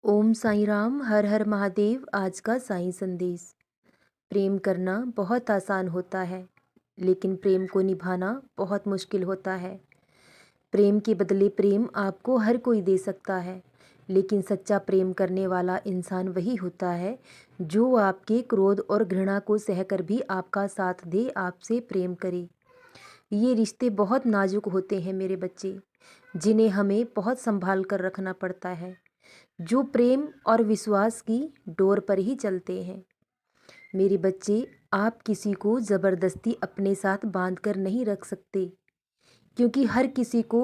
ओम साईं राम, हर हर महादेव। आज का साईं संदेश। प्रेम करना बहुत आसान होता है, लेकिन प्रेम को निभाना बहुत मुश्किल होता है। प्रेम के बदले प्रेम आपको हर कोई दे सकता है, लेकिन सच्चा प्रेम करने वाला इंसान वही होता है जो आपके क्रोध और घृणा को सहकर भी आपका साथ दे, आपसे प्रेम करे। ये रिश्ते बहुत नाजुक होते हैं मेरे बच्चे, जिन्हें हमें बहुत संभाल कर रखना पड़ता है, जो प्रेम और विश्वास की डोर पर ही चलते हैं। मेरे बच्चे, आप किसी को ज़बरदस्ती अपने साथ बांध कर नहीं रख सकते, क्योंकि हर किसी को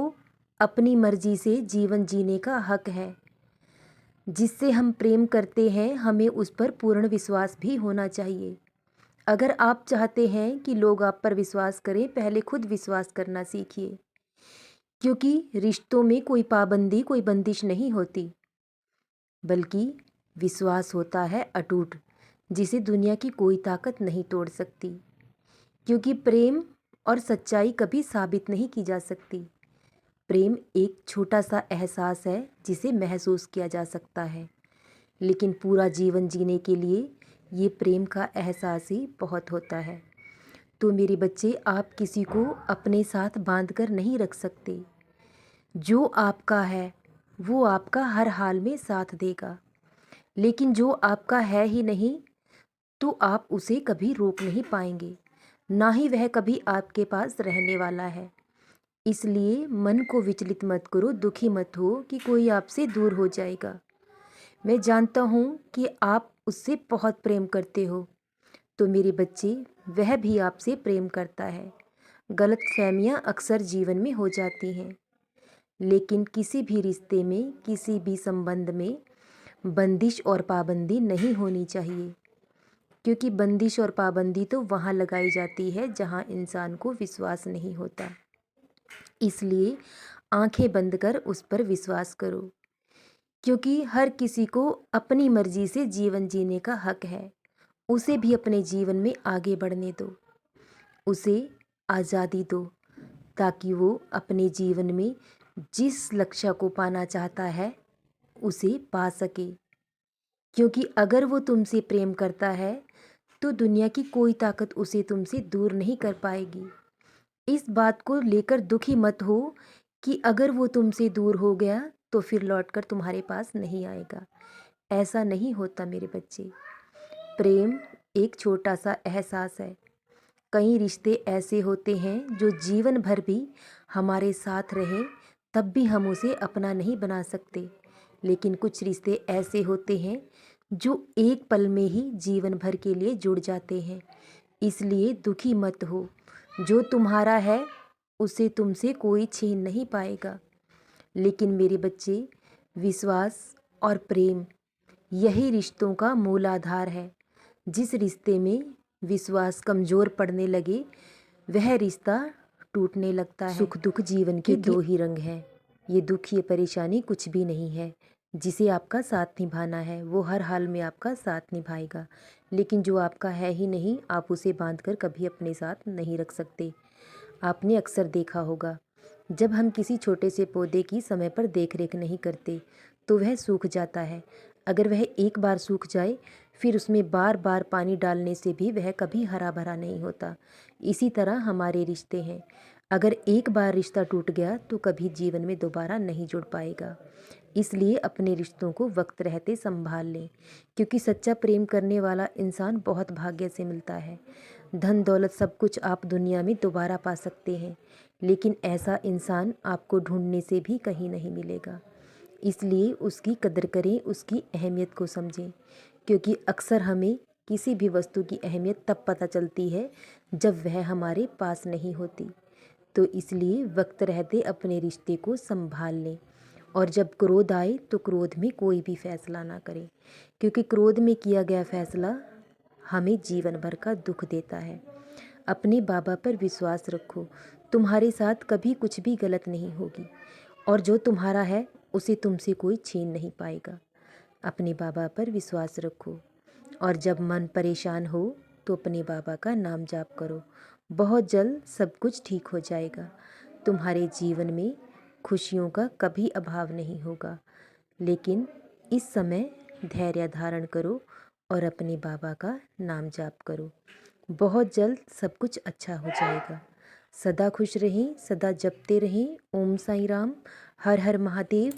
अपनी मर्जी से जीवन जीने का हक है। जिससे हम प्रेम करते हैं, हमें उस पर पूर्ण विश्वास भी होना चाहिए। अगर आप चाहते हैं कि लोग आप पर विश्वास करें, पहले खुद विश्वास करना सीखिए, क्योंकि रिश्तों में कोई पाबंदी, कोई बंदिश नहीं होती, बल्कि विश्वास होता है अटूट, जिसे दुनिया की कोई ताकत नहीं तोड़ सकती। क्योंकि प्रेम और सच्चाई कभी साबित नहीं की जा सकती। प्रेम एक छोटा सा एहसास है जिसे महसूस किया जा सकता है, लेकिन पूरा जीवन जीने के लिए ये प्रेम का एहसास ही बहुत होता है। तो मेरे बच्चे, आप किसी को अपने साथ बांध कर नहीं रख सकते। जो आपका है वो आपका हर हाल में साथ देगा, लेकिन जो आपका है ही नहीं, तो आप उसे कभी रोक नहीं पाएंगे, ना ही वह कभी आपके पास रहने वाला है। इसलिए मन को विचलित मत करो, दुखी मत हो कि कोई आपसे दूर हो जाएगा। मैं जानता हूँ कि आप उससे बहुत प्रेम करते हो। तो मेरे बच्चे, वह भी आपसे प्रेम करता है। गलतफहमियाँ अक्सर जीवन में हो जाती हैं, लेकिन किसी भी रिश्ते में, किसी भी संबंध में बंदिश और पाबंदी नहीं होनी चाहिए, क्योंकि बंदिश और पाबंदी तो वहाँ लगाई जाती है जहाँ इंसान को विश्वास नहीं होता। इसलिए आंखें बंद कर उस पर विश्वास करो, क्योंकि हर किसी को अपनी मर्जी से जीवन जीने का हक है। उसे भी अपने जीवन में आगे बढ़ने दो, उसे आज़ादी दो, ताकि वो अपने जीवन में जिस लक्ष्य को पाना चाहता है उसे पा सके। क्योंकि अगर वो तुमसे प्रेम करता है, तो दुनिया की कोई ताकत उसे तुमसे दूर नहीं कर पाएगी। इस बात को लेकर दुखी मत हो कि अगर वो तुमसे दूर हो गया तो फिर लौटकर तुम्हारे पास नहीं आएगा। ऐसा नहीं होता मेरे बच्चे। प्रेम एक छोटा सा एहसास है। कई रिश्ते ऐसे होते हैं जो जीवन भर भी हमारे साथ रहें, तब भी हम उसे अपना नहीं बना सकते। लेकिन कुछ रिश्ते ऐसे होते हैं जो एक पल में ही जीवन भर के लिए जुड़ जाते हैं। इसलिए दुखी मत हो। जो तुम्हारा है उसे तुमसे कोई छीन नहीं पाएगा। लेकिन मेरे बच्चे, विश्वास और प्रेम यही रिश्तों का मूल आधार है। जिस रिश्ते में विश्वास कमज़ोर पड़ने लगे, वह रिश्ता टूटने लगता है। सुख दुख जीवन के दो ही रंग हैं। ये दुख, ये परेशानी कुछ भी नहीं है। जिसे आपका साथ निभाना है वो हर हाल में आपका साथ निभाएगा, लेकिन जो आपका है ही नहीं, आप उसे बांध कर कभी अपने साथ नहीं रख सकते। आपने अक्सर देखा होगा, जब हम किसी छोटे से पौधे की समय पर देख रेख नहीं करते तो वह सूख जाता है। अगर वह एक बार सूख जाए, फिर उसमें बार बार पानी डालने से भी वह कभी हरा भरा नहीं होता। इसी तरह हमारे रिश्ते हैं। अगर एक बार रिश्ता टूट गया तो कभी जीवन में दोबारा नहीं जुड़ पाएगा। इसलिए अपने रिश्तों को वक्त रहते संभाल लें, क्योंकि सच्चा प्रेम करने वाला इंसान बहुत भाग्य से मिलता है। धन दौलत सब कुछ आप दुनिया में दोबारा पा सकते हैं, लेकिन ऐसा इंसान आपको ढूंढने से भी कहीं नहीं मिलेगा। इसलिए उसकी कदर करें, उसकी अहमियत को समझें, क्योंकि अक्सर हमें किसी भी वस्तु की अहमियत तब पता चलती है जब वह हमारे पास नहीं होती। तो इसलिए वक्त रहते अपने रिश्ते को संभाल लें, और जब क्रोध आए तो क्रोध में कोई भी फैसला ना करें, क्योंकि क्रोध में किया गया फैसला हमें जीवन भर का दुख देता है। अपने बाबा पर विश्वास रखो, तुम्हारे साथ कभी कुछ भी गलत नहीं होगी, और जो तुम्हारा है उसे तुमसे कोई छीन नहीं पाएगा। अपने बाबा पर विश्वास रखो, और जब मन परेशान हो तो अपने बाबा का नाम जाप करो। बहुत जल्द सब कुछ ठीक हो जाएगा। तुम्हारे जीवन में खुशियों का कभी अभाव नहीं होगा। लेकिन इस समय धैर्य धारण करो और अपने बाबा का नाम जाप करो। बहुत जल्द सब कुछ अच्छा हो जाएगा। सदा खुश रहें, सदा जपते रहें। ओम साईं राम। हर हर महादेव।